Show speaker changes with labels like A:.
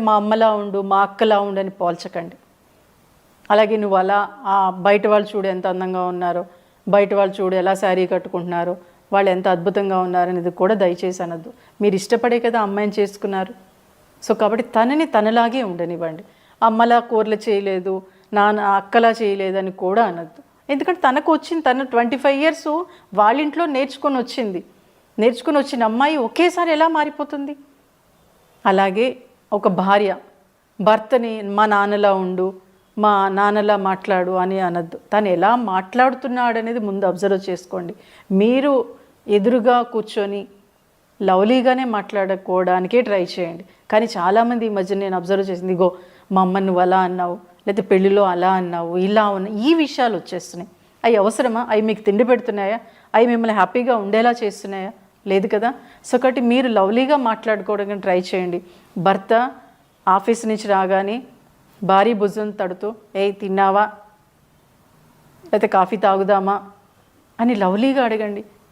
A: మా అమ్మలా ఉండు, మా అక్కలా ఉండు అని పోల్చకండి. అలాగే నువ్వు అలా బయట వాళ్ళు చూడు ఎంత అందంగా ఉన్నారో, బయట వాళ్ళు చూడు ఎలా శారీ కట్టుకుంటున్నారో, వాళ్ళు ఎంత అద్భుతంగా ఉన్నారనేది కూడా దయచేసి అనద్దు. మీరు ఇష్టపడే కదా అమ్మాయిని చేసుకున్నారు. సో కాబట్టి తనని తనలాగే ఉండనివ్వండి. అమ్మలా కూరలు చేయలేదు, నాన్న అక్కలా చేయలేదని కూడా అనద్దు. ఎందుకంటే తనకు వచ్చింది, తను 25 years వాళ్ళ ఇంట్లో నేర్చుకొని వచ్చిన అమ్మాయి ఒకేసారి ఎలా మారిపోతుంది? అలాగే ఒక భార్య భర్తని మా నాన్నలా ఉండు, మా నాన్నలా మాట్లాడు అని అనద్దు. తను ఎలా మాట్లాడుతున్నాడు అనేది ముందు అబ్జర్వ్ చేసుకోండి. మీరు ఎదురుగా కూర్చొని లవ్లీగానే మాట్లాడుకోవడానికే ట్రై చేయండి. కానీ చాలామంది ఈ మధ్య నేను అబ్జర్వ్ చేసింది, ఇగో మా అమ్మని నువ్వు అలా అన్నావు, లేకపోతే పెళ్ళిలో అలా అన్నావు, ఇలా ఉన్నావు, ఈ విషయాలు వచ్చేస్తున్నాయి. అవి అవసరమా? అవి మీకు తిండి పెడుతున్నాయా? అవి మిమ్మల్ని హ్యాపీగా ఉండేలా చేస్తున్నాయా? లేదు కదా. సో కాబట్టి మీరు లవ్లీగా మాట్లాడుకోవడానికి ట్రై చేయండి. భర్త ఆఫీస్ నుంచి రాగానే భారీ భుజం తడుతూ ఏ తిన్నావా, లేకపోతే కాఫీ తాగుదామా అని లవ్లీగా అడగండి.